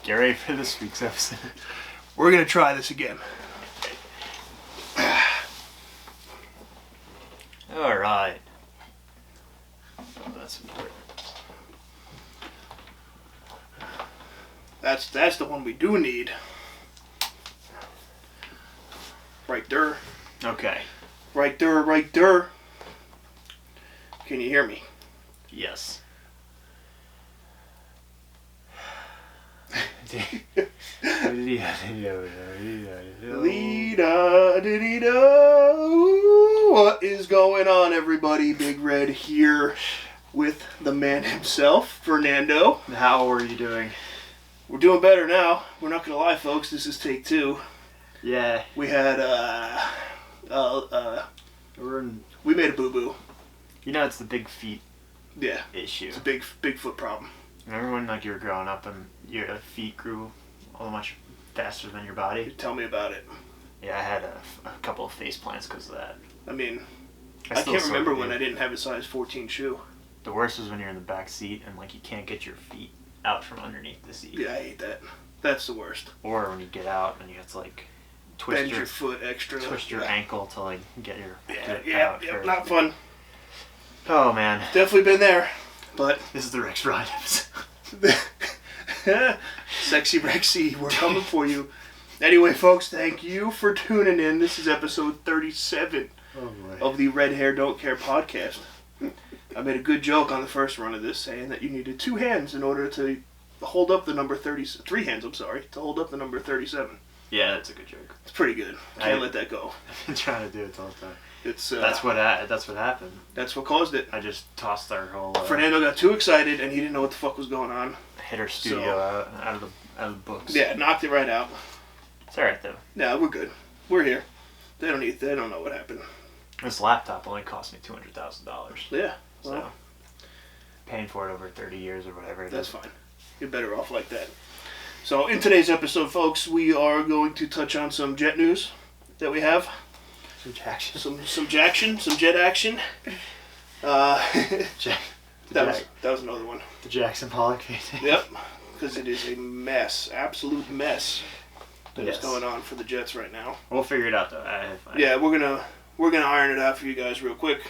Get ready for this week's episode. We're going to try this again. Alright. Oh, that's important. That's the one we do need. Right there. Okay. Right there, right there. Can you hear me? Yes. What is going on, everybody? Big Red here with the man himself, Fernando. How are you doing? We're doing better now. We're not gonna lie, folks. This is take 2. Yeah. We had we made a boo-boo. You know, it's the big feet Yeah. issue. It's a big foot problem. Remember when like you were growing up and your feet grew a much faster than your body? Tell me about it. Yeah, I had a couple of face plants because of that. I mean, I can't remember when I didn't have a size 14 shoe. The worst is when you're in the back seat and like you can't get your feet out from underneath the seat. Yeah, I hate that. That's the worst. Or when you get out and you have to like Bend your foot extra. Twist your ankle to like get your foot yeah, out. not fun. Oh man. Definitely been there, but this is the Rex Ride episode. Sexy Rexy, we're coming for you. Anyway, folks, thank you for tuning in. This is episode 37 of the Red Hair Don't Care podcast. I made a good joke on the first run of this, saying that you needed 2 hands in order to hold up the number 3 hands, I'm sorry, to hold up the number 37. Yeah, that's a good joke. It's pretty good. Can't let that go. I've been trying to do it all the time. It's that's what happened. That's what caused it. I just tossed our whole. Fernando got too excited and he didn't know what the fuck was going on. Hit our studio out of the books. Yeah, knocked it right out. It's alright though. Yeah, we're good. We're here. They don't know what happened. This laptop only cost me $200,000. Yeah. Well, so paying for it over 30 years or whatever. That's fine. You're better off like that. So in today's episode, folks, we are going to touch on some jet news that we have. Some jaction. Some jaction. Some jet action. That was another one. The Jackson Pollock painting. Yep. Because it is a mess. Absolute mess. That's going on for the Jets right now. We'll figure it out though. Yeah, we're gonna iron it out for you guys real quick.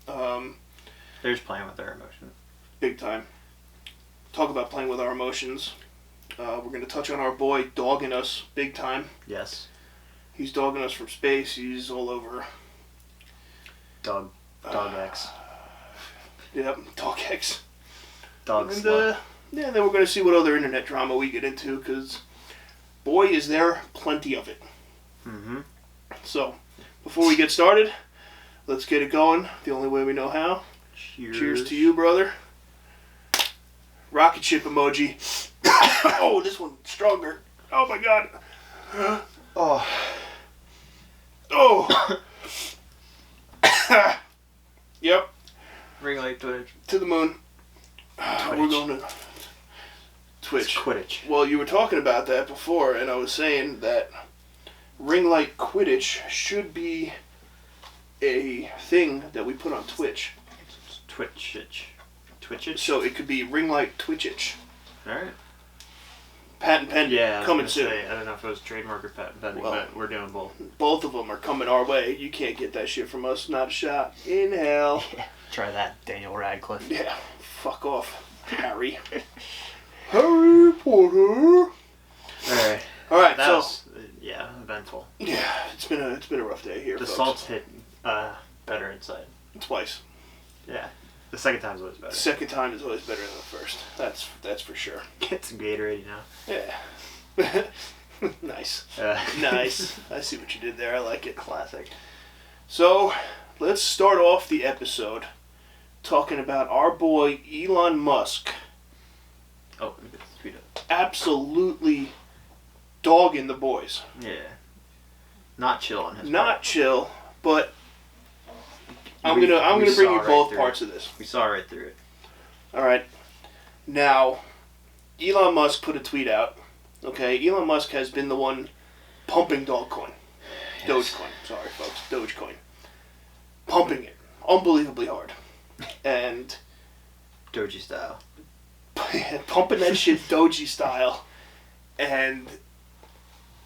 They're just playing with their emotions. Big time. Talk about playing with our emotions. We're gonna touch on our boy dogging us big time. Yes. He's dogging us from space. He's all over. Dog X. Yep, Dog X. Dog and, slut. yeah, then we're gonna see what other internet drama we get into, because boy, is there plenty of it. Mm-hmm. So, before we get started, let's get it going the only way we know how. Cheers to you, brother. Rocket ship emoji. Oh, this one's stronger. Oh, my God. Oh. Oh. Yep. Ring light Twitch. To the moon. We're going to Twitch. It's Quidditch. Well, you were talking about that before, and I was saying that ring light Quidditch should be a thing that we put on Twitch. Twitchitch? So it could be ring light Twitchitch. Alright. Patent pending. Coming soon. I don't know if it was trademark or patent pending, but we're doing both. Both of them are coming our way. You can't get that shit from us. Not a shot in hell. Yeah. Try that, Daniel Radcliffe. Yeah. Fuck off, Harry. Harry Potter. Alright, that so was, eventful. Yeah, it's been a rough day here. The folks. salt's hit better inside. Twice. Yeah. The second time's always better. The second time is always better than the first. That's for sure. Get some Gatorade now. Yeah. Nice. Nice. I see what you did there. I like it. Classic. So, let's start off the episode talking about our boy Elon Musk. Oh, let me get the tweet up. Absolutely dogging the boys. Yeah. Not chill on his Not part. chill, but I'm gonna bring you both parts of this. We saw right through it. Alright. Now, Elon Musk put a tweet out. Okay, Elon Musk has been the one pumping Dogecoin. Yes. Dogecoin, sorry folks, Dogecoin. Pumping it. Unbelievably hard. And Doji style. pumping that shit Doji style. and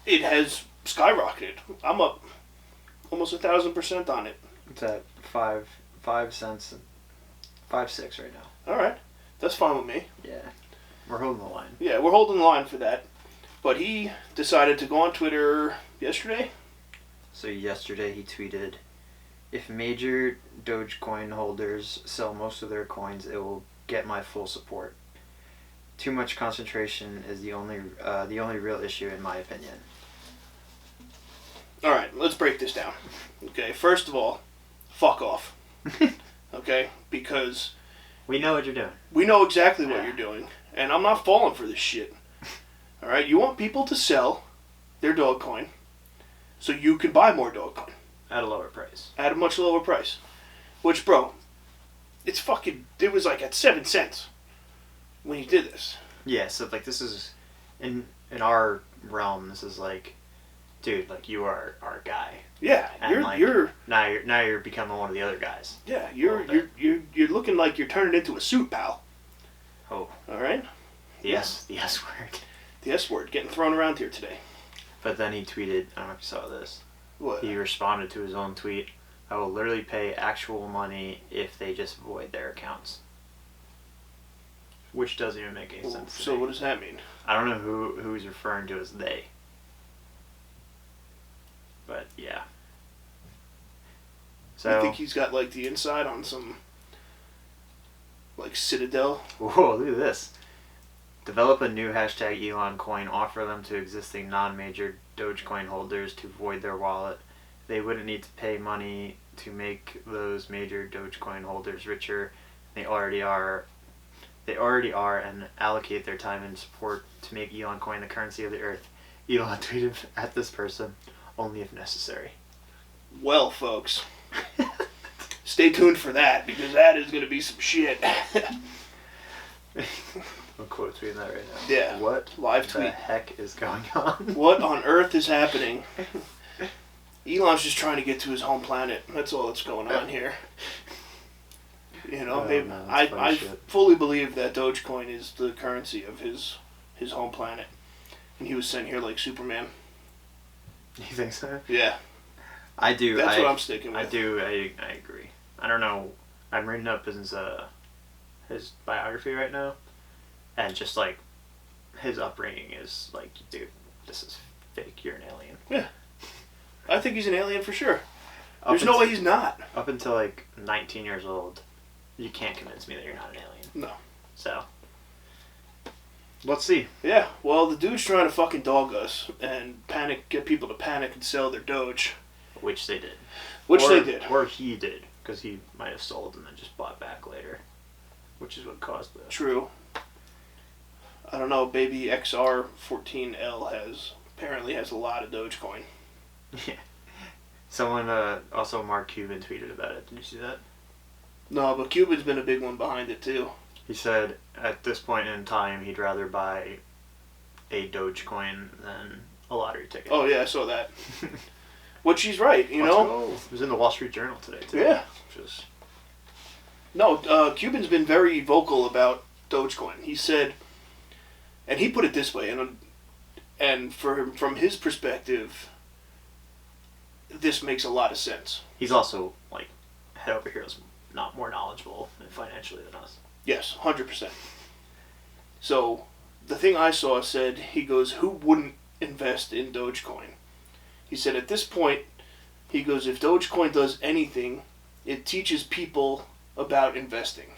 it has skyrocketed. I'm up almost 1,000% on it. It's at 5 cents, 5.6 right now. All right, that's fine with me. Yeah, we're holding the line. Yeah, we're holding the line for that. But he decided to go on Twitter yesterday. So yesterday he tweeted, "If major Dogecoin holders sell most of their coins, it will get my full support. Too much concentration is the only real issue in my opinion." All right, let's break this down. Okay, first of all, fuck off. Okay, because we know what you're doing. We know exactly what you're doing, and I'm not falling for this shit. All right, you want people to sell their Dogecoin so you can buy more Dogecoin at a lower price. At a much lower price. Which, bro, it was like at 7 cents when you did this. Yeah, so like this is in our realm. This is like, dude, like you are our guy. Yeah, and now you're becoming one of the other guys. Yeah, you're looking like you're turning into a suit, pal. Oh, all right. The S word. The S word getting thrown around here today. But then he tweeted, I don't know if you saw this. What? He responded to his own tweet, "I will literally pay actual money if they just void their accounts." Which doesn't even make any sense. So what does that mean? I don't know who he's referring to as they. But yeah. So I think he's got like the inside on some like Citadel. Whoa, look at this. "Develop a new hashtag Elon coin, offer them to existing non-major Dogecoin holders to void their wallet. They wouldn't need to pay money to make those major Dogecoin holders richer. They already are, and allocate their time and support to make Elon coin the currency of the earth." Elon tweeted at this person, "Only if necessary." Well, folks, stay tuned for that, because that is going to be some shit. I'm quote tweeting that right now. Yeah. What live the tweet heck is going on? What on earth is happening? Elon's just trying to get to his home planet. That's all that's going on here. You know, I fully believe that Dogecoin is the currency of his home planet, and he was sent here like Superman. You think so? Yeah. I do. That's what I'm sticking with. I do. I agree. I don't know. I'm reading up his biography right now, and just like his upbringing is like, dude, this is fake. You're an alien. Yeah. I think he's an alien for sure. There's no way he's not. Up until like 19 years old, you can't convince me that you're not an alien. No. So, let's see. Yeah, well, the dude's trying to fucking dog us and get people to panic and sell their Doge. Which they did. They did. Or he did, because he might have sold and then just bought back later. Which is what caused the... True. I don't know, baby XR14L apparently has a lot of Dogecoin. Yeah. Someone, also Mark Cuban tweeted about it. Did you see that? No, but Cuban's been a big one behind it too. He said at this point in time he'd rather buy a Dogecoin than a lottery ticket. Oh yeah, I saw that. Which he's right, you know? It was in the Wall Street Journal today too. Yeah. No, Cuban's been very vocal about Dogecoin. He said, and he put it this way, and from his perspective, this makes a lot of sense. He's also, like, head over heels not more knowledgeable financially than us. Yes, 100%. So, the thing I saw said, he goes, who wouldn't invest in Dogecoin? He said, at this point, he goes, if Dogecoin does anything, it teaches people about investing.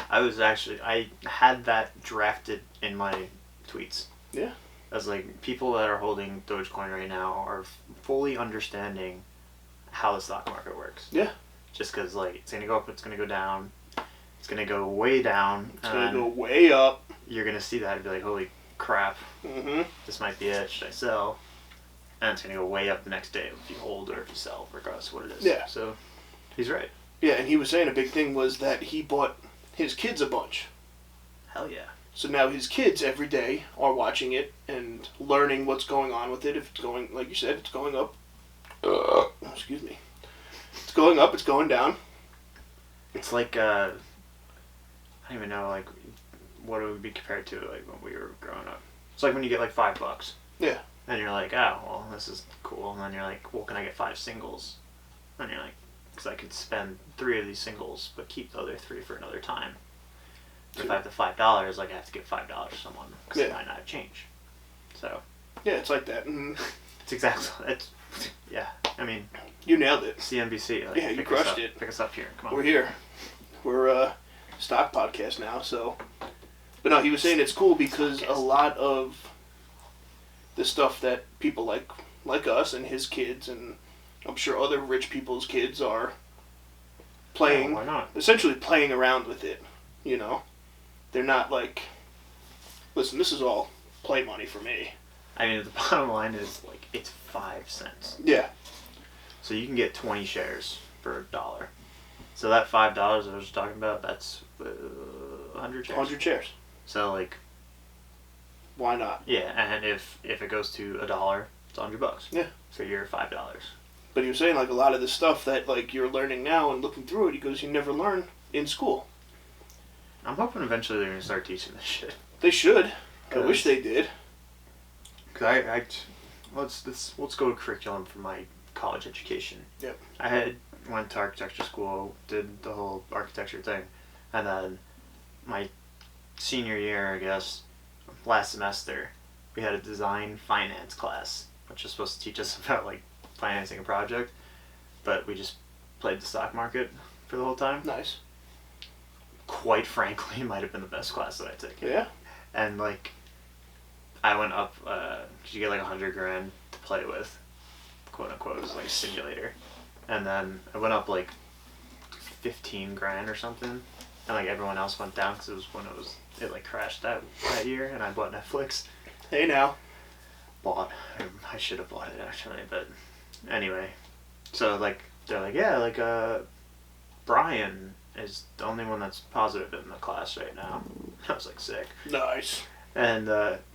I had that drafted in my tweets. Yeah. As like, people that are holding Dogecoin right now are fully understanding how the stock market works. Yeah. Just because, like, it's going to go up, it's going to go down, it's going to go way down. It's going to go way up. You're going to see that and be like, holy crap, this might be it, should I sell? And it's going to go way up the next day if you hold or if you sell, regardless of what it is. Yeah. So, he's right. Yeah, and he was saying a big thing was that he bought his kids a bunch. Hell yeah. So now his kids every day are watching it and learning what's going on with it. If it's going, like you said, it's going up. Excuse me. It's going up, it's going down. It's like, I don't even know, like, what it would be compared to, like, when we were growing up. It's like when you get like $5. Yeah. And you're like, oh, well, this is cool. And then you're like, well, can I get 5 singles? And you're like, because I could spend 3 of these singles, but keep the other 3 for another time. But if I have the $5, like I have to give $5 to someone because they might not have change. So. Yeah, it's like that. Mm. It's exactly. It's yeah. I mean. You nailed it. CNBC. Like, yeah, you crushed it. Pick us up here. Come on. We're here. We're a stock podcast now, so. But no, he was saying it's cool because a lot of the stuff that people like us and his kids and I'm sure other rich people's kids are playing. Yeah, why not? Essentially playing around with it. You know, they're not like, listen, this is all play money for me. I mean, the bottom line is like it's 5 cents. Yeah. So you can get 20 shares for $1. So that $5 I was just talking about, that's 100 shares. 100 shares. So like, why not? Yeah, and if it goes to $1, it's $100. Yeah. So you're $5. But he was saying like a lot of the stuff that like you're learning now and looking through it, he goes, you never learn in school. I'm hoping eventually they're gonna start teaching this shit. They should. I wish they did. Cause let's go to curriculum for my college education. Yep. I went to architecture school, did the whole architecture thing, and then my senior year, I guess, last semester, we had a design finance class, which was supposed to teach us about like financing a project, but we just played the stock market for the whole time. Nice. Quite frankly, it might have been the best class that I took. Yeah. And like, I went up, cause you get like $100,000 to play with, quote unquote, it was like a simulator. And then I went up like $15,000 or something, and like everyone else went down because it was when it like crashed that year, and I bought Netflix. Hey now. I should have bought it actually, but anyway. So like, they're like, yeah, like Brian is the only one that's positive in the class right now. I was like, sick. Nice. And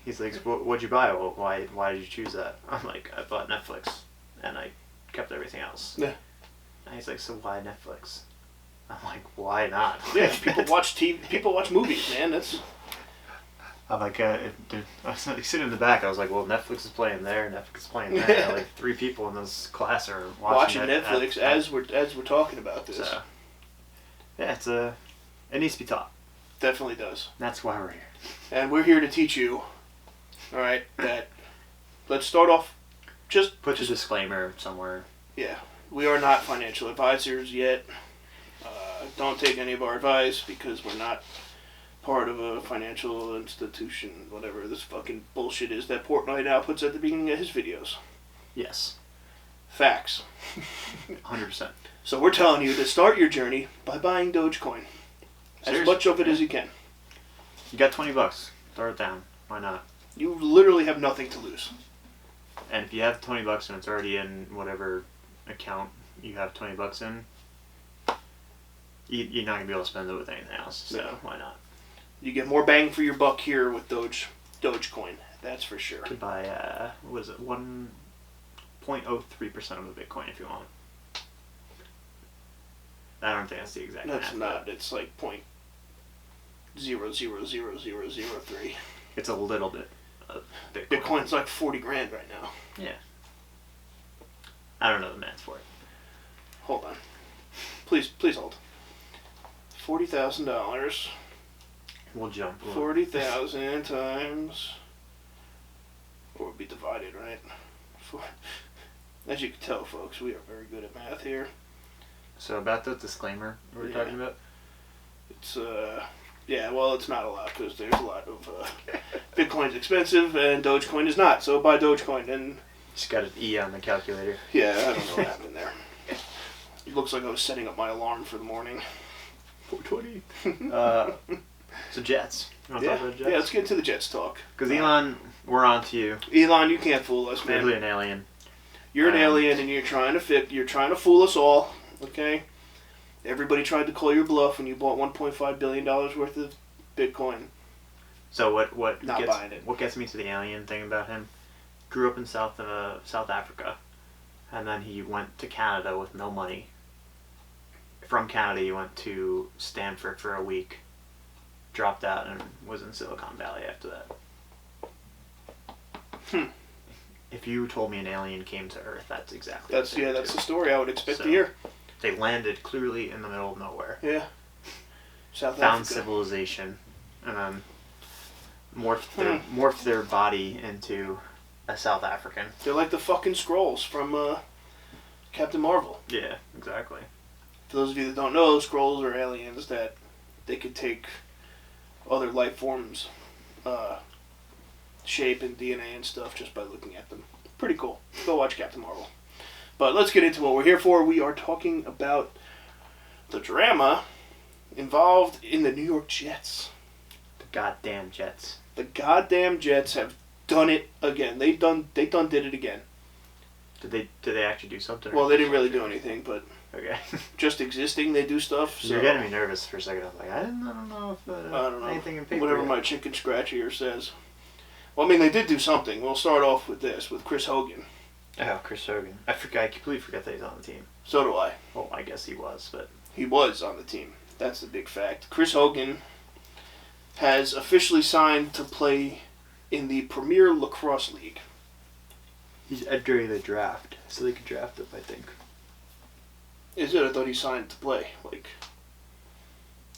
he's like, what'd you buy? Well, why did you choose that? I'm like, I bought Netflix, and I kept everything else. Yeah. And he's like, so why Netflix? I'm like, why not? Yeah, people watch TV, people watch movies, man. That's. I'm like, I was sitting in the back. I was like, well, Netflix is playing there, Netflix is playing there. Like 3 people in this class are watching Netflix as we're talking about this. So, yeah, it needs to be taught. Definitely does. That's why we're here. And we're here to teach you. All right, that. Let's start off. Just put a disclaimer somewhere. Yeah, we are not financial advisors yet. Don't take any of our advice because we're not part of a financial institution, whatever this fucking bullshit is that Portnoy now puts at the beginning of his videos. Yes. Facts. 100%. So we're telling you to start your journey by buying Dogecoin. As much of it as you can. You got $20. Throw it down. Why not? You literally have nothing to lose. And if you have $20 and it's already in whatever account you have $20 in, you're not going to be able to spend it with anything else. So why not? You get more bang for your buck here with Dogecoin. That's for sure. You could buy, 1.03% of the Bitcoin if you want. I don't think that's the exact math. That's not. But it's like 0.0000003. It's a little bit of Bitcoin. Bitcoin's like 40 grand right now. Yeah. I don't know the math for it. Hold on. Please hold. $40,000. We'll jump. 40,000 times. Or it'll be divided, right? As you can tell, folks, we are very good at math here. So about the disclaimer we were talking about? It's, yeah, well, it's not a lot because there's a lot of, Bitcoin's expensive and Dogecoin is not. So buy Dogecoin and... Just got an E on the calculator. Yeah, I don't know what happened there. It looks like I was setting up my alarm for the morning. 4:20. So Jets. You want to talk about Jets? Yeah, let's get into the Jets talk. Because Elon, we're on to you. Elon, you can't fool us, man. Clearly an alien. You're an alien and you're trying to fool us all, okay? Everybody tried to call your bluff when you bought $1.5 billion worth of Bitcoin. So what gets me to the alien thing about him? Grew up in South Africa, and then he went to Canada with no money. From Canada, he went to Stanford for a week, dropped out, and was in Silicon Valley after that. If you told me an alien came to Earth, that's exactly that's the story I would expect to hear. They landed clearly in the middle of nowhere. Yeah. South Found Africa. civilization, and then morphed their body into a South African. They're like the fucking Skrulls from Captain Marvel. Yeah, exactly. For those of you that don't know, Skrulls are aliens that they could take other life forms, shape and DNA and stuff just by looking at them. Pretty cool. Go watch Captain Marvel. But let's get into what we're here for. We are talking about the drama involved in the New York Jets. The goddamn Jets. The goddamn Jets have done it again. They did it again. Did they actually do something? Well, they didn't really do anything, but okay. Just existing, they do stuff. So You're getting me nervous for a second. I was like, I don't know if I don't know. anything in paper. Whatever my chicken scratch here says. Well, I mean, they did do something. We'll start off with this, with Chris Hogan. Oh, Chris Hogan. I completely forgot that he's on the team. So do I. Well, I guess he was, but... He was on the team. That's the big fact. Chris Hogan has officially signed to play in the Premier Lacrosse League. He's entering the draft, so they could draft him, I think. Is it? I thought he signed to play.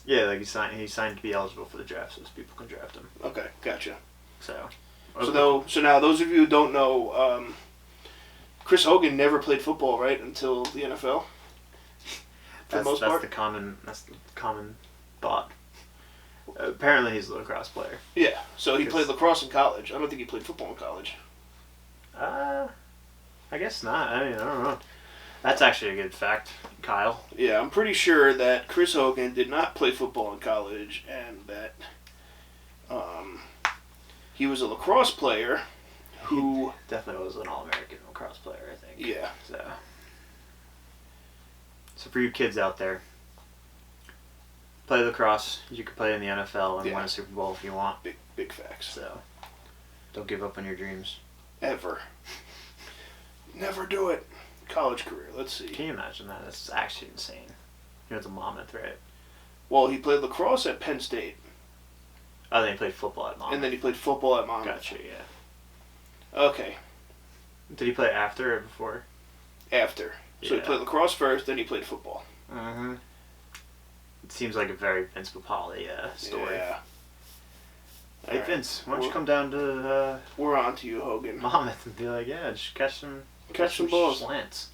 Yeah, he signed to be eligible for the draft, so people can draft him. Okay, gotcha. So now, those of you who don't know, Chris Hogan never played football, right, until the NFL? For the most part? That's the common thought. Apparently he's a lacrosse player. Yeah, so he played lacrosse in college. I don't think he played football in college. I guess not. I mean, I don't know. That's actually a good fact, Kyle. Yeah, I'm pretty sure that Chris Hogan did not play football in college, and that he was a lacrosse player who... He definitely was an All-American lacrosse player, I think. Yeah. So for you kids out there, play lacrosse. You could play in the NFL and win a Super Bowl if you want. Big facts. So don't give up on your dreams. Ever. Never do it. College career, let's see. Can you imagine that? That's actually insane. You know, it's a mammoth, right? Well, he played lacrosse at Penn State. Oh, then he played football at Monmouth. And then he played football at Monmouth. Gotcha, yeah. Okay. Did he play after or before? After. So he played lacrosse first, then he played football. Mm-hmm. It seems like a very Vince Papale story. Yeah. Hey, right. Vince, why don't you come down to... we're on to you, Hogan. Monmouth and be like, yeah, just catch some balls. Slants.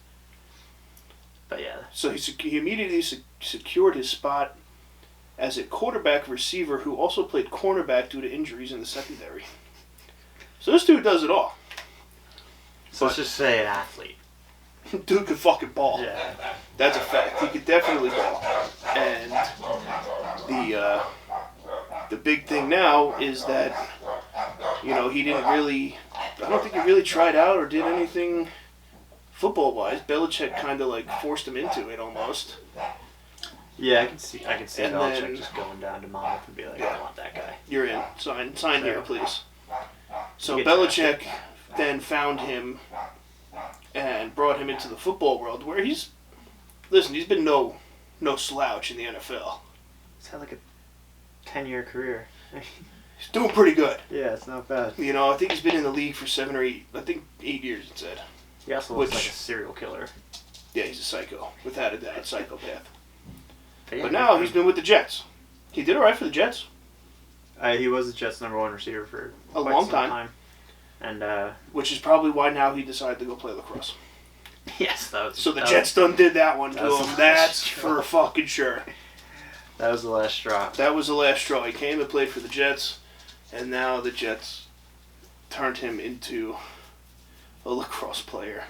But yeah. So he immediately secured his spot as a quarterback receiver who also played cornerback due to injuries in the secondary. So this dude does it all. So let's just say an athlete. Dude could fucking ball. Yeah. That's a fact. He could definitely ball. And the big thing now is that, you know, he didn't really... I don't think he really tried out or did anything football-wise. Belichick kind of forced him into it almost. Yeah, I can see Belichick just going down to Monmouth and be like, I want that guy. You're in. Sign here, please. So Belichick then found him and brought him into the football world where he's been no slouch in the NFL. He's had like a 10-year career. He's doing pretty good. Yeah, it's not bad. You know, I think he's been in the league for 7 or 8, I think 8 years, it said. He also looks like a serial killer. Yeah, he's a psycho. Without a doubt, psychopath. Yeah, but now he's been with the Jets. He did alright for the Jets. He was the Jets' #1 receiver for a long time. And which is probably why now he decided to go play lacrosse. Yes, so the Jets done did that one to him. That's for fucking sure. That was the last straw. That was the last straw. He came and played for the Jets, and now the Jets turned him into a lacrosse player.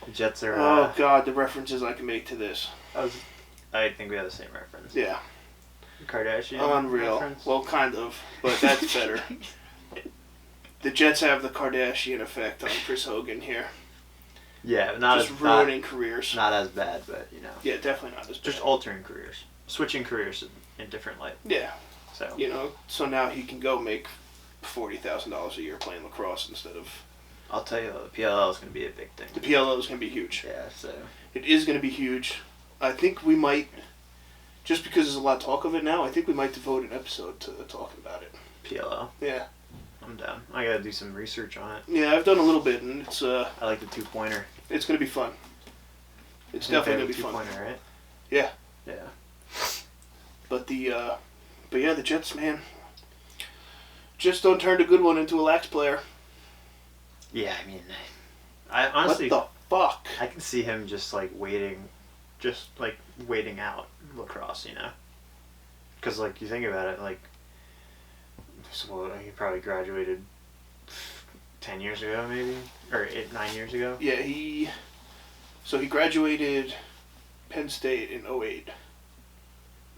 The Jets are... oh, God, the references I can make to this. I think we have the same reference. Yeah. Kardashian Unreal. reference? Well, kind of, but that's better. The Jets have the Kardashian effect on Chris Hogan here. Yeah, just ruining careers. Not as bad, but, you know. Yeah, definitely not as bad. Just altering careers. Switching careers in different light. Yeah. So. You know, so now he can go make $40,000 a year playing lacrosse instead of... I'll tell you, the PLL is going to be a big thing. The PLL is going to be huge. Yeah, so... It is going to be huge. I think we might, just because there's a lot of talk of it now, I think we might devote an episode to talking about it. PLL? Yeah. I'm down. I gotta do some research on it. Yeah, I've done a little bit, and it's I like the 2-pointer. It's gonna be fun. It's definitely gonna be fun. 2-pointer, right? Yeah. Yeah. But the Jets, man, just don't turn a good one into a lax player. Yeah, I mean, I honestly, what the fuck? I can see him just like waiting out lacrosse, you know? Because like you think about it, like, so he probably graduated 10 years ago, maybe, or 9 years ago. Yeah, he graduated Penn State in 2008.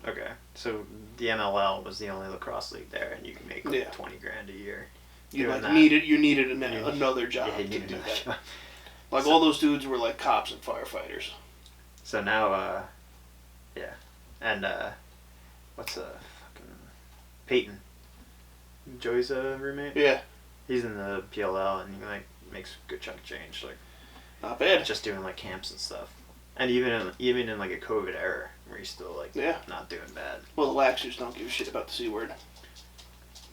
Okay, so the MLL was the only lacrosse league there, and you can make like $20,000 a year. You needed another job to do that. Job. Like so, all those dudes were like cops and firefighters. So now, yeah, and what's fucking Peyton? Joey's roommate. Yeah, he's in the PLL, and he like makes a good chunk of change. Like, not bad. Just doing like camps and stuff, and even in like a COVID era where he's still like not doing bad. Well, the Laxers don't give a shit about the C word.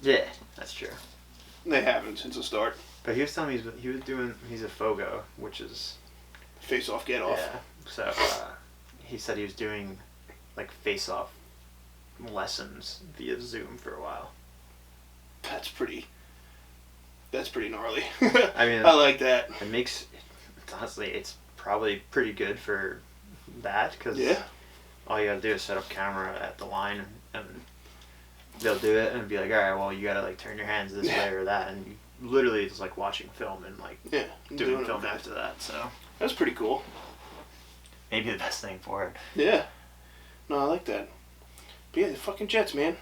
Yeah, that's true. They haven't since the start. But he was telling me he's a FOGO, which is face off, get off. Yeah. So he said he was doing like face off lessons via Zoom for a while. That's pretty gnarly. I mean, I like that. Honestly, it's probably pretty good for that because all you gotta do is set up camera at the line and they'll do it and be like, all right, well, you gotta like turn your hands this way or that, and you literally just like watching film and like doing film after that. So that's pretty cool. Maybe the best thing for it. Yeah. No, I like that. But yeah, the fucking Jets, man.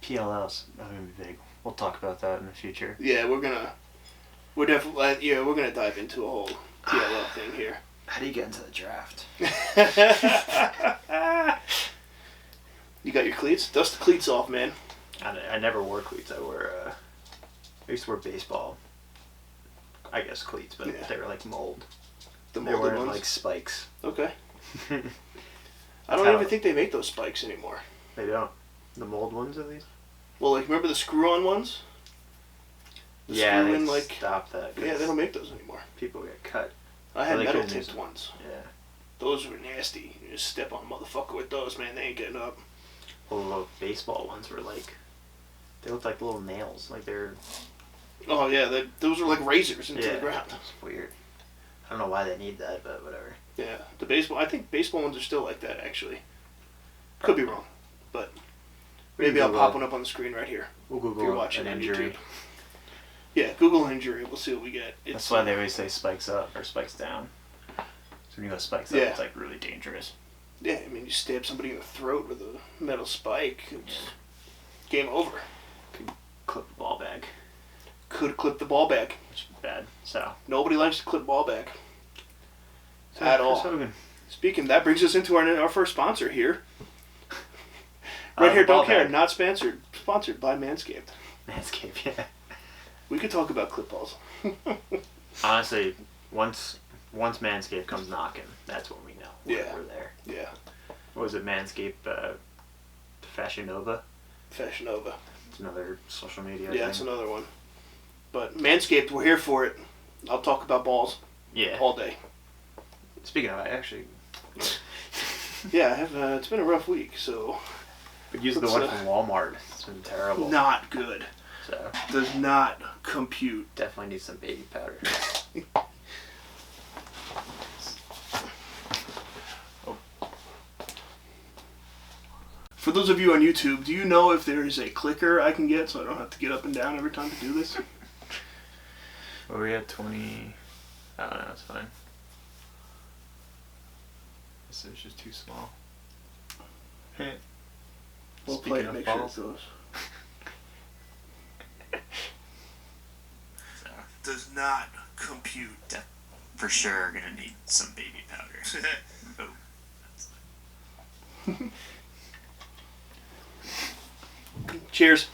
PLLs are gonna be big. We'll talk about that in the future. Yeah, we're gonna dive into a whole PLL thing here. How do you get into the draft? You got your cleats? Dust the cleats off, man. I never wore cleats. I used to wear baseball, I guess, cleats, but they were like mold. The molded ones? Like spikes. Okay. I don't even think they make those spikes anymore. They don't. The mold ones, at least? Well, like, remember the screw-on ones? They stopped that. Yeah, they don't make those anymore. People get cut. I had metal-tipped ones. Yeah. Those were nasty. You just step on a motherfucker with those, man. They ain't getting up. Well, the baseball ones were like... They looked like little nails. Like they're... Oh, yeah. Those were like razors into the ground. That's weird. I don't know why they need that, but whatever. Yeah. I think baseball ones are still like that, actually. Could be wrong. But maybe I'll pop one up on the screen right here. We'll Google if you're watching an injury. YouTube. Yeah, Google injury. We'll see what we get. That's why they always say spikes up or spikes down. So when you go spikes up, it's like really dangerous. Yeah, I mean, you stab somebody in the throat with a metal spike, it's game over. Could clip the ball bag. Could clip the ball bag. Which is bad, so. Nobody likes to clip ball bag. At all. Hogan. Speaking, that brings us into our first sponsor here. Red Hair Don't Care, not sponsored. Sponsored by Manscaped. Manscaped, yeah. We could talk about clip balls. Honestly, once Manscaped comes knocking, that's when we know we're there. Yeah. What was it, Manscaped Fashion Nova? Fashion Nova. It's another social media thing. It's another one. But Manscaped, we're here for it. I'll talk about balls all day. Speaking of, I actually... yeah, I have. It's been a rough week, so... But use the one from Walmart. It's been terrible. Not good. So does not compute. Definitely need some baby powder. For those of you on YouTube, do you know if there is a clicker I can get so I don't have to get up and down every time to do this? Well, we had 20... I don't know, it's fine. This is just too small. Hey. We'll play it, make sure it goes. Does not compute. For sure, gonna need some baby powder. Oh. Cheers.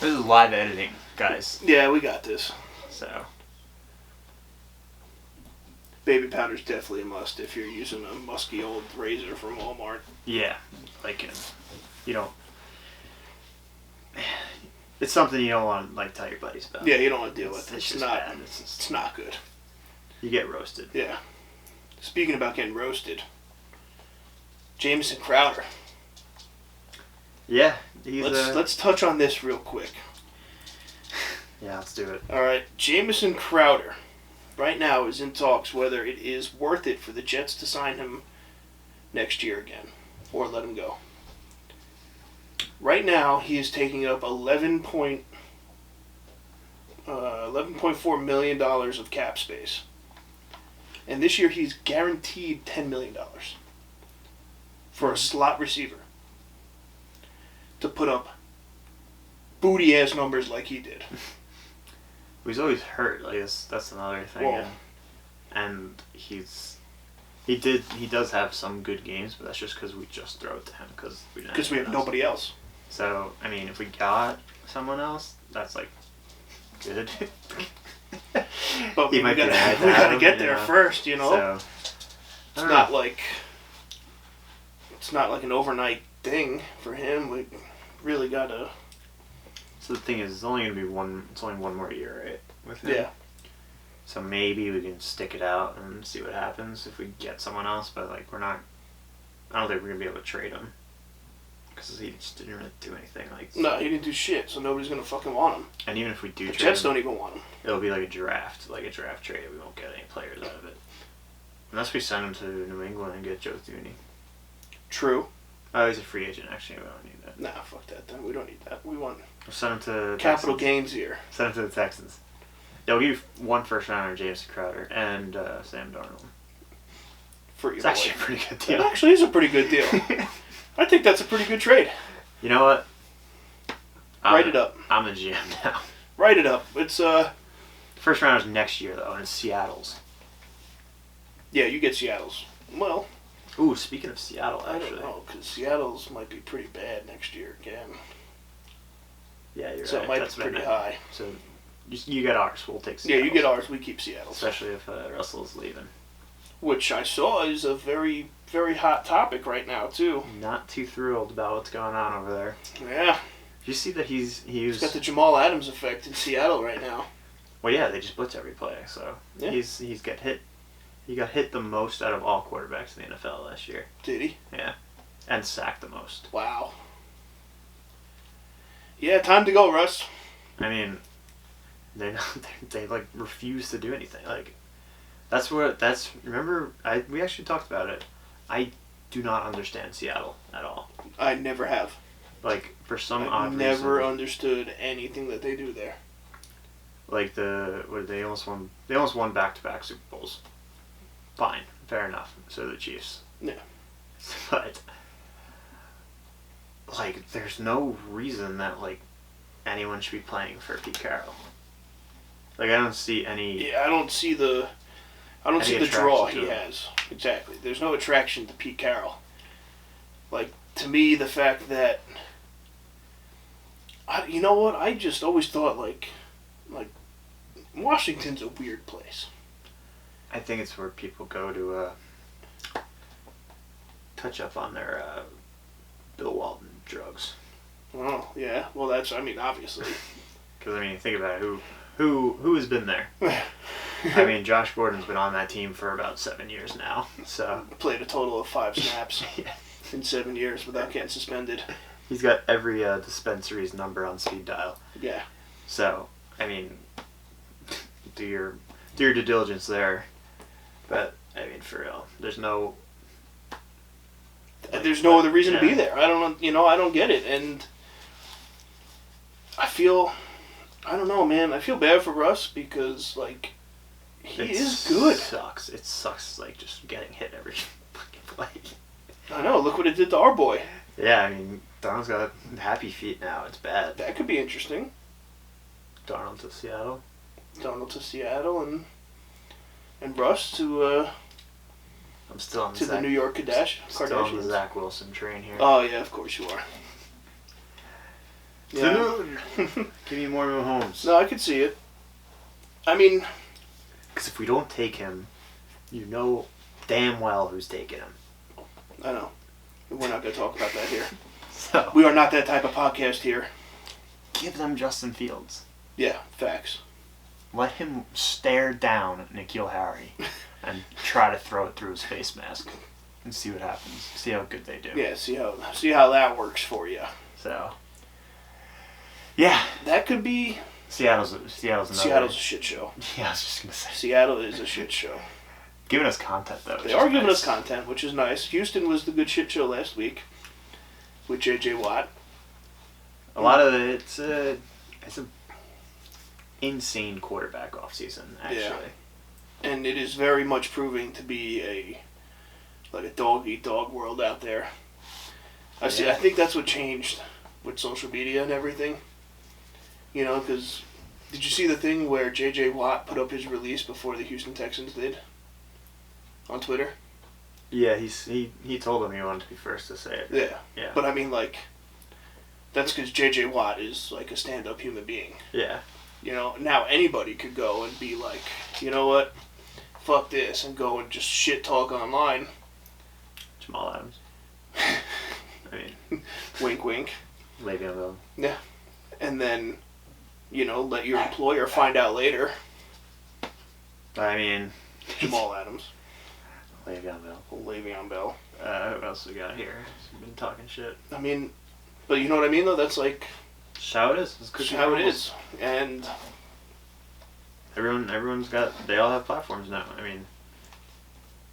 This is live editing, guys. Yeah, we got this. So. Baby powder's definitely a must if you're using a musky old razor from Walmart. Yeah, like you don't. It's something you don't want to tell your buddies about. Yeah, you don't want to deal with it. It's It's just not. bad. It's not good. You get roasted. Yeah. Speaking about getting roasted, Jameson Crowder. Yeah, Let's touch on this real quick. Yeah, let's do it. All right, Jameson Crowder, right now is in talks whether it is worth it for the Jets to sign him next year again, or let him go. Right now, he is taking up $11.4 million of cap space. And this year he's guaranteed $10 million for a slot receiver to put up booty-ass numbers like he did. He's always hurt. That's another thing. Whoa. And he does have some good games, but that's just because we just throw it to him because we have nobody else. So, I mean, if we got someone else, that's, good. But we gotta get there first, So, it's not like an overnight thing for him. We really gotta. So the thing is, it's only one more year, right? With him. Yeah. So maybe we can stick it out and see what happens if we get someone else. But we're not. I don't think we're gonna be able to trade him because he just didn't really do anything. No, he didn't do shit. So nobody's gonna fucking want him. And even if we do, the Jets don't even want him. It'll be like a draft trade. We won't get any players out of it unless we send him to New England and get Joe Thuney. True. Oh, he's a free agent. Actually, we don't need that. Nah, fuck that. Then we don't need that. We want. We'll send him to capital Texans. gains here. Send him to the Texans. They'll give you 1 first rounder, Jameson Crowder, and Sam Darnold. It's actually a pretty good deal. It actually is a pretty good deal. I think that's a pretty good trade. You know what? Write it up. I'm the GM now. Write it up. It's First round is next year though, and it's Seattle's. Yeah, you get Seattle's. Well. Ooh, speaking of Seattle, actually. I don't know, because Seattle's might be pretty bad next year again. Yeah, you're so right. it might be pretty high. So you get ours. We'll take Seattle's. Yeah, you get ours. We keep Seattle's. Especially if Russell's leaving. Which I saw is a very, very hot topic right now, too. Not too thrilled about what's going on over there. Yeah. Did you see that he's got the Jamal Adams effect in Seattle right now. Well, yeah, they just blitz every play, so yeah. he's got hit. He got hit the most out of all quarterbacks in the NFL last year. Did he? Yeah, and sacked the most. Wow. Yeah, time to go, Russ. I mean, they refuse to do anything. Remember, we actually talked about it. I do not understand Seattle at all. I never have. For some odd reason. I've never understood anything that they do there. They almost won back-to-back Super Bowls. Fine, fair enough. So the Chiefs. Yeah. But there's no reason that anyone should be playing for Pete Carroll. I don't see any. Yeah, I don't see the draw he has. Exactly. There's no attraction to Pete Carroll. To me, the fact that. You know what? I just always thought Washington's a weird place. I think it's where people go to touch up on their Bill Walton drugs. Oh yeah, well that's obviously. Because think about it, who has been there? Josh Gordon's been on that team for about 7 years now. So played a total of 5 snaps in 7 years without getting suspended. He's got every dispensary's number on speed dial. Yeah. So do your due diligence there. But for real, there's no other reason to be there. I don't get it, and I don't know, man. I feel bad for Russ because he is good. It sucks just getting hit every fucking play. I know. Look what it did to our boy. Yeah, Darnold's got happy feet now. It's bad. That could be interesting. Darnold to Seattle. And Russ to I'm still on the New York Kardashians. Still on the Zach Wilson train here. Oh yeah, of course you are. Yeah. Give me more Mahomes. No, I could see it. Because if we don't take him, you know damn well who's taking him. I know. We're not going to talk about that here. So we are not that type of podcast here. give them Justin Fields. Yeah, facts. Let him stare down N'Keal Harry and try to throw it through his face mask and see what happens. See how good they do. Yeah, see how that works for you. So, yeah. That could be... Seattle's another... Seattle's a shit show. Yeah, I was just going to say. Seattle is a shit show. Giving us content, though. They are giving us content, which is nice. Houston was the good shit show last week with J.J. Watt. A lot of it's a insane quarterback offseason, actually. Yeah. And it is very much proving to be a dog-eat-dog world out there. I think that's what changed with social media and everything. You know, because did you see the thing where J.J. Watt put up his release before the Houston Texans did on Twitter? Yeah, he told him he wanted to be first to say it. Yeah. But I mean, like, that's because J.J. Watt is like a stand-up human being. Yeah. You know, now anybody could go and be like, you know what, fuck this, and go and just shit talk online. Jamal Adams. I mean, wink, wink. Le'Veon Bell. Yeah, and then, you know, let your employer find out later. I mean, Jamal Adams. Le'Veon Bell. Who else we got here? He's been talking shit. I mean, but you know what I mean, though? That's like... That's how it is. It's how it is. And... Everyone's got... They all have platforms now. I mean,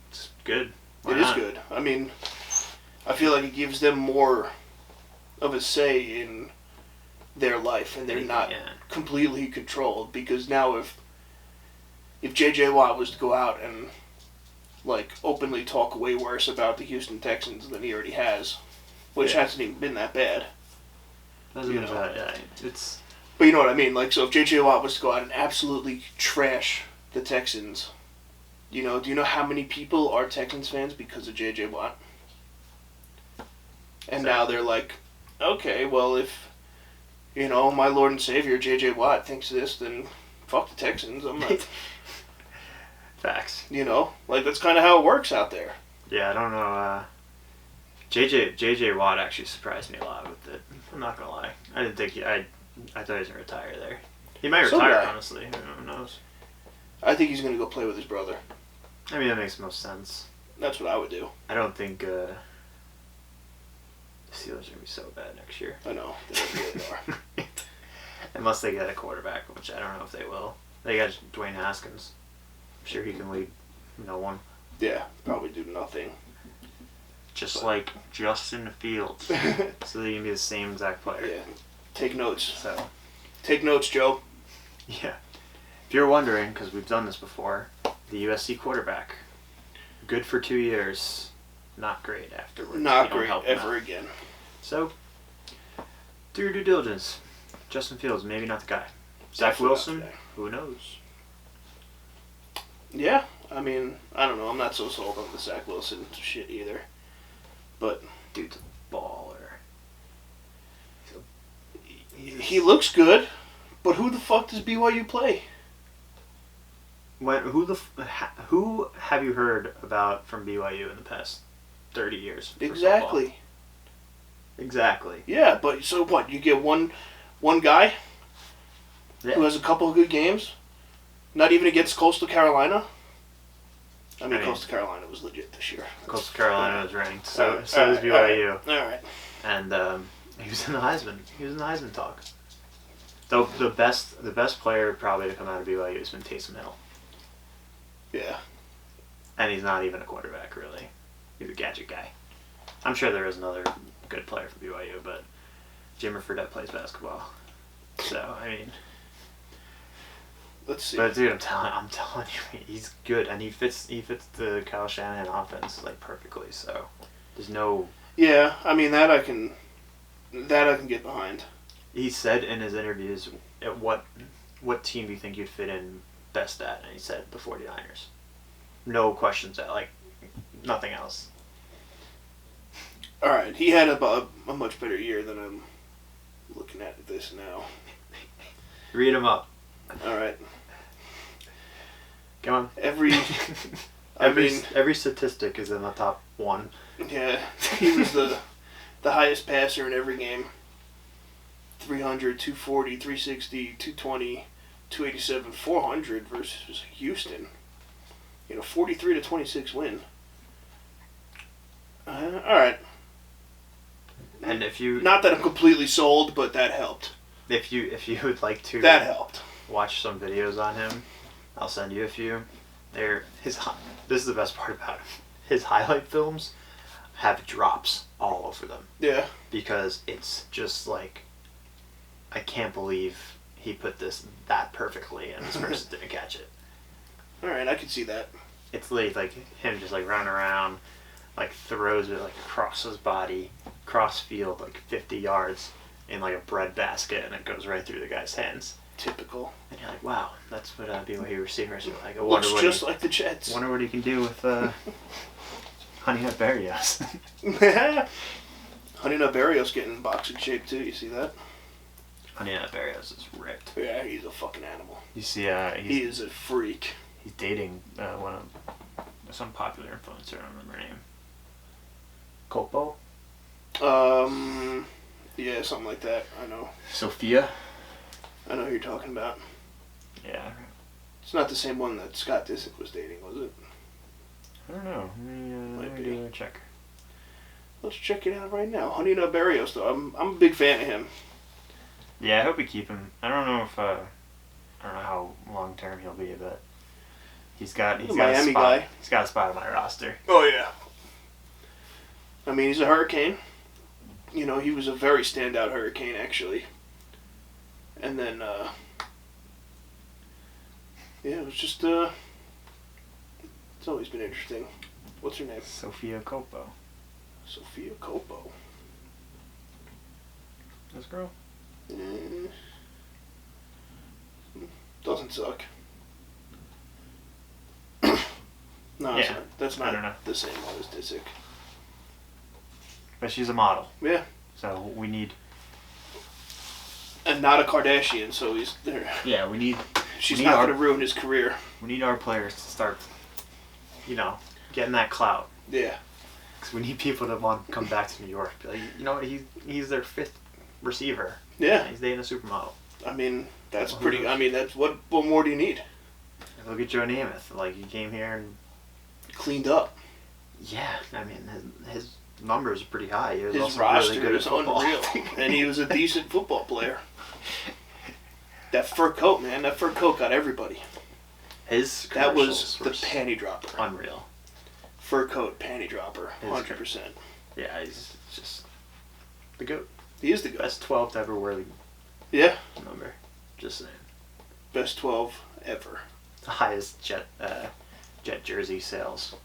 it's good. It is good. I mean, I feel like it gives them more of a say in their life, and they're not completely controlled. Because now if J.J. Watt was to go out and, like, openly talk way worse about the Houston Texans than he already has, which hasn't even been that bad. Hasn't been bad, yeah. It's... But you know what I mean? Like, so if J.J. Watt was to go out and absolutely trash the Texans, you know, do you know how many people are Texans fans because of J.J. Watt? And now they're like, okay, well, if, you know, my Lord and Savior, J.J. Watt, thinks this, then fuck the Texans. I'm not... Facts. You know? Like, that's kind of how it works out there. Yeah, I don't know, J.J. Watt actually surprised me a lot with it. I'm not gonna lie. I didn't think I thought he was gonna retire there. He might retire, honestly. Who knows? I think he's gonna go play with his brother. I mean, that makes most sense. That's what I would do. I don't think the Steelers are gonna be so bad next year. I know. They really are. Unless they get a quarterback, which I don't know if they will. They got Dwayne Haskins. I'm sure he can lead no one. Yeah, probably do nothing. Just like Justin Fields. So they can be the same exact player. Yeah. Take notes. So. Take notes, Joe. Yeah. If you're wondering, because we've done this before, the USC quarterback, good for 2 years, not great afterwards. Not great ever again. So, do your due diligence. Justin Fields, maybe not the guy. Zach Wilson, who knows? Yeah, I mean, I don't know. I'm not so sold on the Zach Wilson shit either. But dude's a baller. He looks good, but who the fuck does BYU play? Who have you heard about from BYU in the past 30 years? Exactly. Yeah, but so what? You get one guy who has a couple of good games, not even against Coastal Carolina. I mean, Coastal Carolina was legit this year. Coastal Carolina was ranked, so is BYU. All right. And he was in the Heisman. He was in the Heisman talk. The best player probably to come out of BYU has been Taysom Hill. Yeah. And he's not even a quarterback, really. He's a gadget guy. I'm sure there is another good player for BYU, but Jimmer Fredette plays basketball. So, I mean... Let's see. But dude, I'm telling you, he's good, and he fits the Kyle Shanahan offense like perfectly. So there's no. Yeah, I mean that I can get behind. He said in his interviews, what team do you think you'd fit in best at? And he said the 49ers. No questions, like nothing else. All right, he had a much better year than I'm looking at this now. Read him up. All right. Come on. Every statistic is in the top one. Yeah, he was the highest passer in every game. 300, 240, 360, 220, 287, 400 versus Houston. 43-26 win. All right. And if you... Not that I'm completely sold, but that helped. If you would like to... That helped. Watch some videos on him, I'll send you a few. This is the best part about him. His highlight films have drops all over them. Yeah. Because it's just like, I can't believe he put this that perfectly and this person didn't catch it. Alright, I can see that. It's like him just like running around, like throws it like across his body, cross field like 50 yards in like a bread basket, and it goes right through the guy's hands. Typical. And you're like, wow, that's what BYU receivers are like. Looks just like the Jets. Wonder what he can do with Honey Nut Berrios. Honey Nut Berrios getting in boxing shape too. You see that? Honey Nut Berrios is ripped. Yeah, he's a fucking animal. You see, he is a freak. He's dating some popular influencer. I don't remember her name. Copo. Yeah, something like that. I know. Sophia. I know who you're talking about. Yeah. It's not the same one that Scott Disick was dating, was it? I don't know. Let me do a check. Let's check it out right now. Honey Nut Berrios, though. I'm a big fan of him. Yeah, I hope we keep him. I don't know if I don't know how long term he'll be, but he's got a Miami spot. guy. He's got a spot on my roster. Oh yeah. I mean, he's a Hurricane. He was a very standout Hurricane actually. And then, it was just, it's always been interesting. What's her name? Sophia Copo. Sophia Copo. This girl? Doesn't suck. No, yeah. that's not the same one as Disick. But she's a model. Yeah. So we need... And not a Kardashian, so he's there. Yeah, we need... She's not going to ruin his career. We need our players to start, getting that clout. Yeah. Because we need people that want to come back to New York. Be like, he's their fifth receiver. Yeah. He's dating a supermodel. I mean, that's pretty... I mean, that's what more do you need? Look at Joe Namath. Like, he came here and... Cleaned up. Yeah. I mean, his numbers are pretty high. He was his also roster really good is at football. unreal. And he was a decent football player. That fur coat, man. That fur coat got everybody. That was the panty dropper. Unreal. Fur coat, panty dropper. 100%. Yeah, he's just the GOAT. He is the GOAT. Best 12 to ever wear the number. Just saying. Best 12 ever. The highest jet jersey sales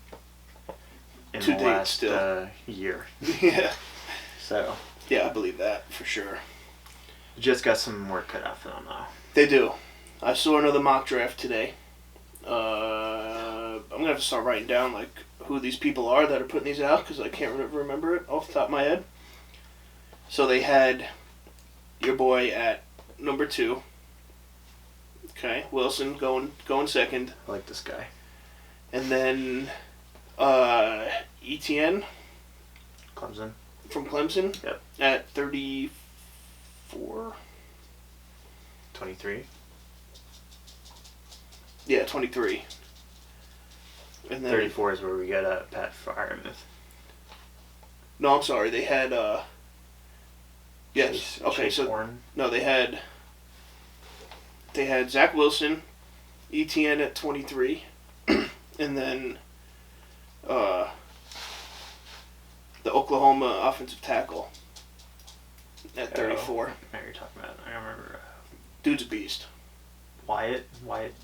in to the date last still. Year. Yeah. So. Yeah, I believe that for sure. Just got some work cut out for them though. They do. I saw another mock draft today. I'm gonna have to start writing down like who these people are that are putting these out because I can't remember it off the top of my head. So they had your boy at number 2. Okay, Wilson going second. I like this guy. And then Etienne. Clemson. From Clemson. Yep. At 34. 23. Yeah, 23. And then 34 is where we get Pat Freiermuth. No, I'm sorry. They had yes. Chase so Horn. No, they had Zach Wilson, Etienne at 23, and then the Oklahoma offensive tackle at 34. I know you're talking about. I don't remember. Dude's a beast. Wyatt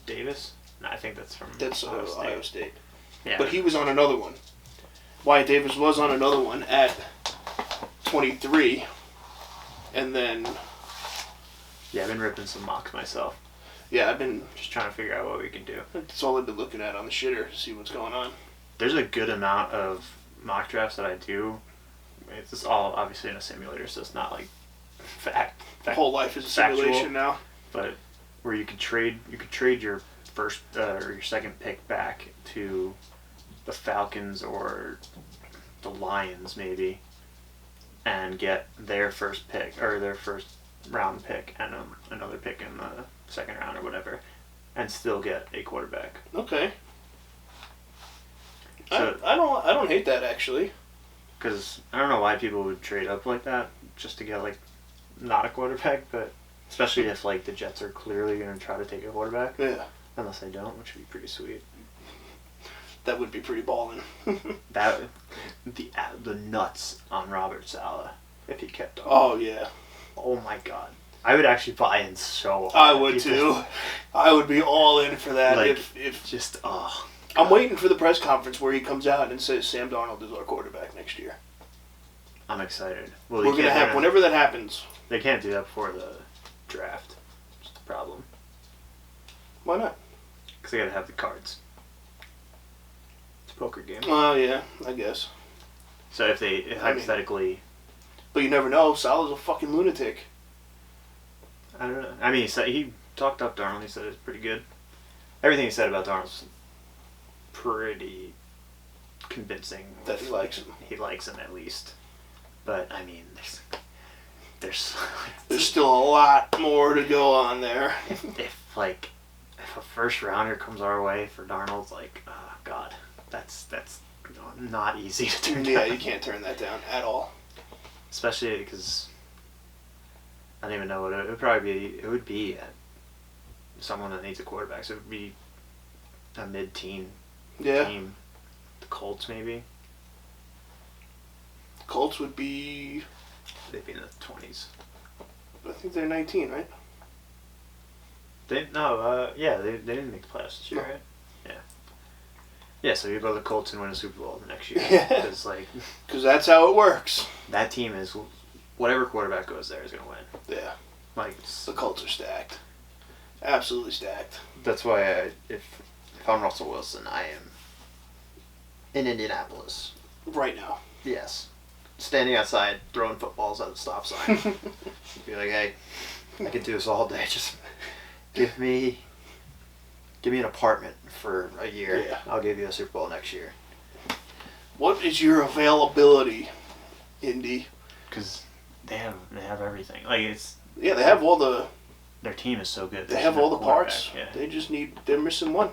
Davis? No, I think that's from Ohio State. Yeah. But he was on another one. Wyatt Davis was on another one at 23. And then... Yeah, I've been ripping some mocks myself. Yeah, I've been... Just trying to figure out what we can do. That's all I've been looking at on the shitter to see what's going on. There's a good amount of mock drafts that I do. It's all obviously in a simulator, so it's not like fact. Whole life is a simulation now. But where you could trade your first or your second pick back to the Falcons or the Lions maybe, and get their first pick or their first round pick and another pick in the second round or whatever, and still get a quarterback. Okay. So, I don't hate that actually. Because I don't know why people would trade up like that just to get like not a quarterback, but especially if like the Jets are clearly going to try to take a quarterback. Yeah. Unless they don't, which would be pretty sweet. That would be pretty ballin'. The nuts on Robert Saleh if he kept on. Oh yeah. Oh my god. I would actually buy in so hard. I would too. I would be all in for that. Like, if just God. I'm waiting for the press conference where he comes out and says Sam Darnold is our quarterback next year. I'm excited. Well, We're gonna have whenever that happens. They can't do that before the draft. That's the problem. Why not? Because they gotta have the cards. It's a poker game. Oh yeah, I guess. So if they hypothetically, but you never know. Saleh's a fucking lunatic. I don't know. I mean, he talked up Darnold. He said it's pretty good. Everything he said about Darnold's pretty convincing. That he likes him. He likes him at least. But I mean, there's still a lot more to go on there. If a first rounder comes our way for Darnold, like, oh God, that's not easy to turn down. Yeah, you can't turn that down at all. Especially because I don't even know what it would probably be. It would be someone that needs a quarterback. So it would be a mid-teen team. The Colts maybe. Colts would be. They'd be in the 20s. I think they're 19, right? They didn't make the playoffs this year, right? Yeah. Yeah, so you go to the Colts and win a Super Bowl the next year. Yeah. Because that's how it works. That team is, whatever quarterback goes there is going to win. Yeah. Like the Colts are stacked. Absolutely stacked. That's why if I'm Russell Wilson, I am in Indianapolis. Right now. Yes. Standing outside, throwing footballs at the stop sign. Be like, hey, I can do this all day. Just give me an apartment for a year. Yeah. I'll give you a Super Bowl next year. What is your availability, Indy? Because they have everything. Like it's. Yeah, they have all the. Their team is so good. They have all the parts. Yeah. They just they're missing one.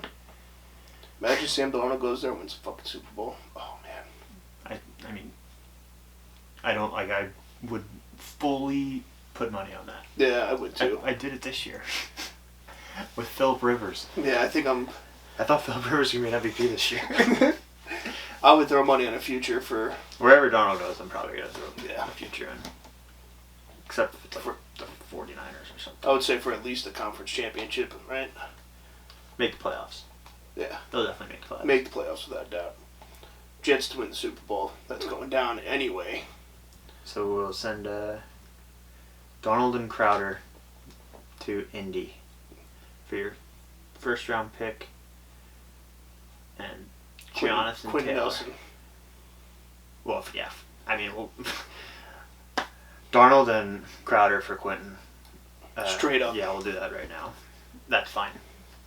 Imagine Sam Darnold goes there and wins a fucking Super Bowl. Oh man. I mean. I would fully put money on that. Yeah, I would too. I did it this year. With Phillip Rivers. Yeah, I thought Phillip Rivers was going to be MVP this year. I would throw money on a future for. Wherever Darnold goes, I'm probably going to throw a future in. Except if it's like the 49ers or something. I would say for at least a conference championship, right? Make the playoffs. Yeah. They'll definitely make the playoffs. Make the playoffs without doubt. Jets to win the Super Bowl. That's going down anyway. So we'll send Donald and Crowder to Indy for your first round pick and Jonathan Quentin Taylor. Nelson. Well, yeah. I mean, Darnold and Crowder for Quentin. Straight up. Yeah, we'll do that right now. That's fine.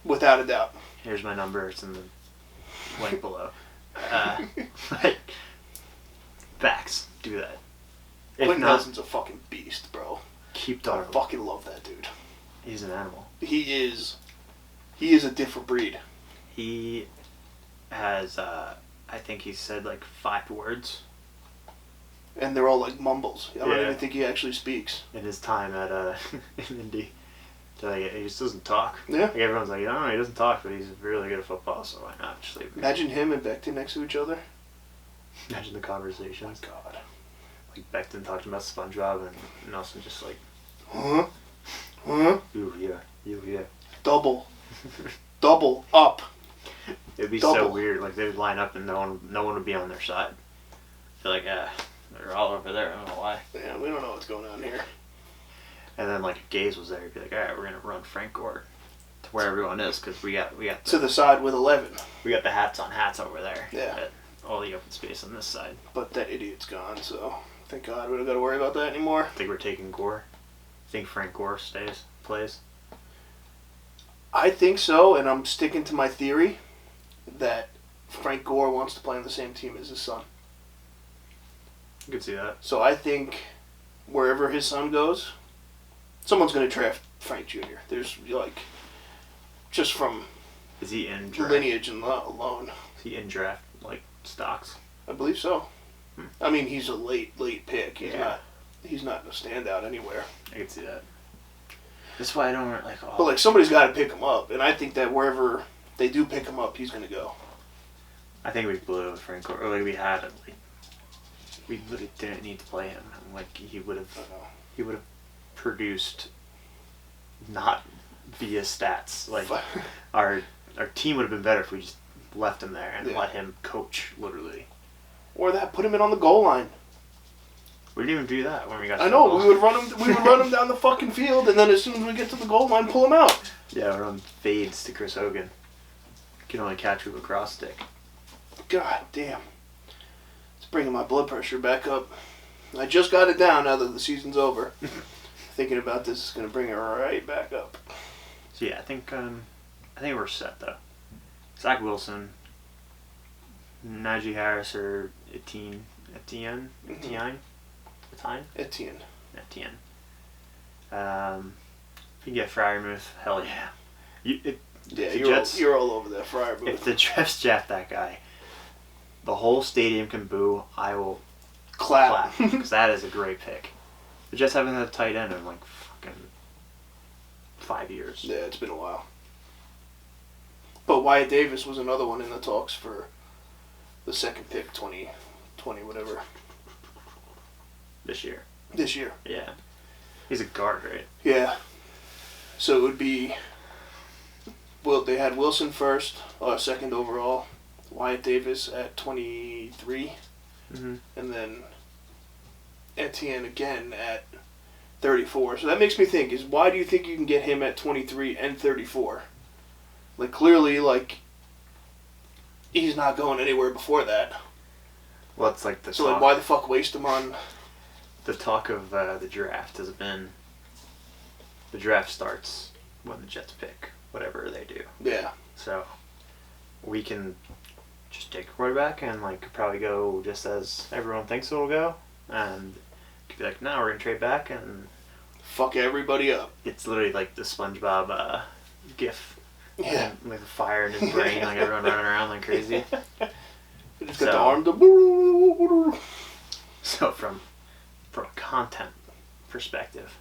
Without a doubt. Here's my number. It's in the link below. Facts. Do that. Quentin Nelson's a fucking beast, bro. Keep Darnold. I fucking love that dude. He's an animal. He is a different breed. He has, I think he said like 5 words. And they're all like mumbles. I don't Yeah. even think he actually speaks. In his time at in Indy. So, like, he just doesn't talk. Yeah. Like, everyone's like, no, he doesn't talk, but he's really good at football, so why not just leave him? Imagine him and Becton next to each other. Imagine the conversations. Oh my God. Like Becton talking about SpongeBob and Nelson just like, Huh? Huh? you here. Double up. It'd be Double. so weird. Like they would line up and no one would be on their side. They're like, they're all over there. I don't know why. Yeah, we don't know what's going on here. And then like if Gaze was there, he'd be like, all right, we're gonna run Frank Gore to where everyone is because we got To the side with 11. we got the hats on hats over there. Yeah. At all the open space on this side. But that idiot's gone, so thank God we don't got to worry about that anymore. I think we're taking Gore. I think Frank Gore plays. I think so, and I'm sticking to my theory that Frank Gore wants to play on the same team as his son. You could see that. So I think wherever his son goes, Someone's going to draft Frank Jr. There's, like, just from Is he in draft? lineage and alone. Is he in draft, like, stocks? I believe so. I mean, he's a late pick. He's not a standout anywhere. I can see that. That's why I don't like. But like somebody's got to pick him up, and I think that wherever they do pick him up, he's gonna go. I think we blew it, Frank. Or like we had it. Like, we literally didn't need to play him. Like he would have produced not via stats. Like our team would have been better if we just left him there and let him coach literally. Or put him in on the goal line. We didn't even do that when we got. I know we would run him. We would run him down the fucking field, and then as soon as we get to the goal line, pull him out. Yeah, we're on fades to Chris Hogan. Can only catch with a cross stick. God damn! It's bringing my blood pressure back up. I just got it down now that the season's over. Thinking about this is gonna bring it right back up. So yeah, I think we're set though. Zach Wilson, Najee Harris, or Etienne. If you get Freiermuth, hell yeah. You're all over that Freiermuth. If the Jets draft that guy, the whole stadium can boo. I will clap because that is a great pick. The Jets haven't had a tight end in like fucking 5 years. Yeah, it's been a while. But Wyatt Davis was another one in the talks for the second pick, 2020, whatever. This year. Yeah. He's a guard, right? Yeah. So it would be... Well, they had Wilson first, second overall. Wyatt Davis at 23. Mm-hmm. And then Etienne again at 34. So that makes me think, why do you think you can get him at 23 and 34? Like, clearly, like, he's not going anywhere before that. Well, it's like So, like, why the fuck waste him on... The talk of the draft has been the draft starts when the Jets pick whatever they do. Yeah. So we can just take a quarterback and like probably go just as everyone thinks it'll go, and be like, no, we're gonna trade back and fuck everybody up. It's literally like the SpongeBob gif. Yeah. With fire in his brain, like everyone running around like crazy. Just got the arm to... So from a content perspective,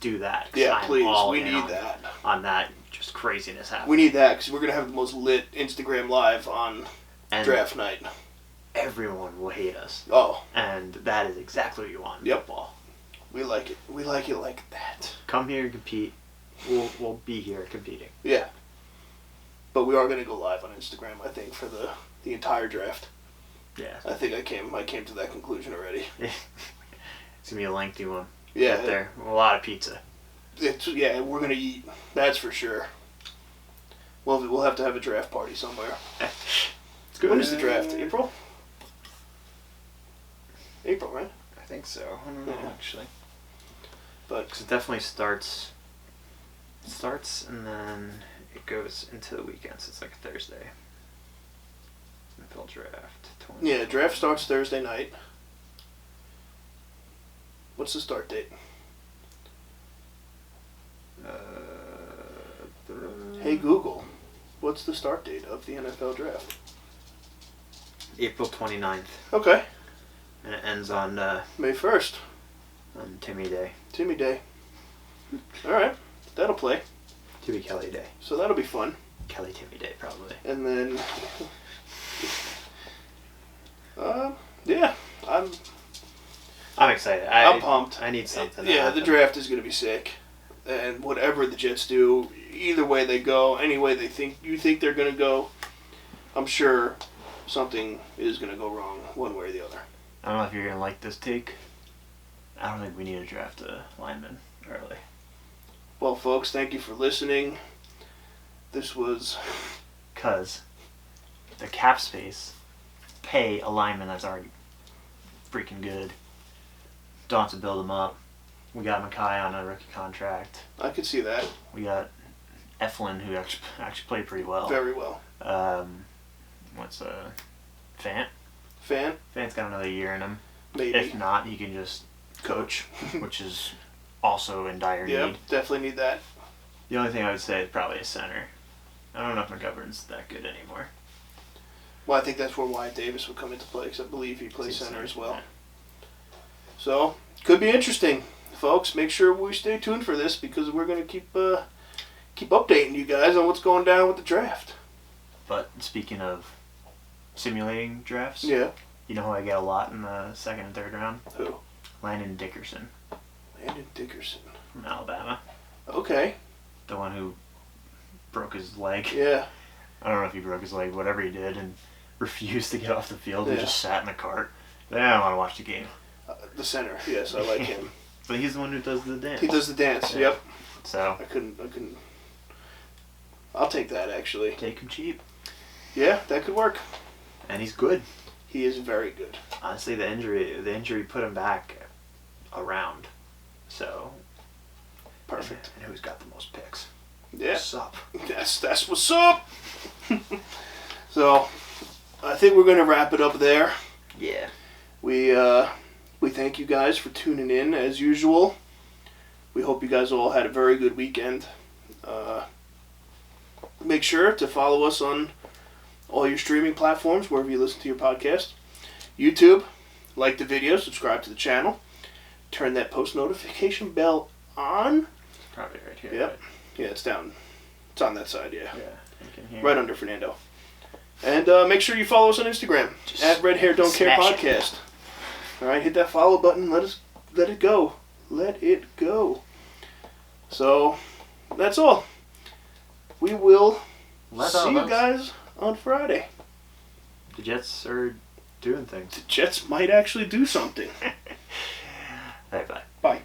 do that. Yeah, please. We need that. On that just craziness happening. We need that because we're going to have the most lit Instagram live on draft night. Everyone will hate us. Oh. And that is exactly what you want in football. We like it. We like it like that. Come here and compete. We'll be here competing. Yeah. But we are going to go live on Instagram, I think, for the entire draft. Yeah. I think I came to that conclusion already. It's going to be a lengthy one. Yeah. Up there. A lot of pizza. We're going to eat. That's for sure. We'll have to have a draft party somewhere. It's good. When is the draft? April? April, right? I think so. I don't know, actually. But because it definitely starts and then it goes into the weekend, so it's like a Thursday. NFL draft. Yeah, draft starts Thursday night. What's the start date? Hey Google, what's the start date of the NFL draft? April 29th. Okay. And it ends on May 1st. On Timmy Day. Timmy Day. Alright, that'll play. Timmy Kelly Day. So that'll be fun. Kelly Timmy Day, probably. And then... yeah, I'm excited. I'm pumped. I need something. Yeah, the draft is going to be sick. And whatever the Jets do, either way they go, any way you think they're going to go, I'm sure something is going to go wrong one way or the other. I don't know if you're going to like this take. I don't think we need to draft a lineman early. Well, folks, thank you for listening. This was... Because the cap space, pay a lineman that's already freaking good. Don't have to build him up. We got Mackay on a rookie contract. I could see that. We got Eflin, who actually played pretty well. Very well. Fant? Fant's got another year in him. Maybe. If not, he can just coach, which is also in dire need. Yep, definitely need that. The only thing I would say is probably a center. I don't know if McGovern's that good anymore. Well, I think that's where Wyatt Davis would come into play, because I believe he plays He's center as center, well. yeah. So, could be interesting, folks. Make sure we stay tuned for this, because we're going to keep updating you guys on what's going down with the draft. But speaking of simulating drafts, Yeah. you know who I get a lot in the second and third round? Who? Landon Dickerson Landon Dickerson. from Alabama. Okay. The one who broke his leg. Yeah. I don't know if he broke his leg, whatever he did, and refused to get off the field and Yeah. just sat in the cart. I don't want to watch the game. The center. Yes, I like him. But he's the one who does the dance. He does the dance. Yeah. Yep. So I couldn't. I'll take that, actually. take him cheap. Yeah, that could work. And he's good. He is very good. Honestly, the injury put him back a round. So Perfect. And who's got the most picks? Yeah. What's up? That's what's up. So, I think we're gonna wrap it up there. Yeah. We thank you guys for tuning in as usual. We hope you guys all had a very good weekend. Make sure to follow us on all your streaming platforms, wherever you listen to your podcast. YouTube, like the video, subscribe to the channel, turn that post notification bell on. Probably right here. Yep. Yeah, it's down. It's on that side, yeah. Yeah. You can hear Right under Fernando. And make sure you follow us on Instagram Just at Red Hair Don't Care smash it. Podcast. All right, hit that follow button. Let it go. Let it go. So that's all. We will see you guys on Friday. The Jets are doing things. The Jets might actually do something. Bye bye. Bye.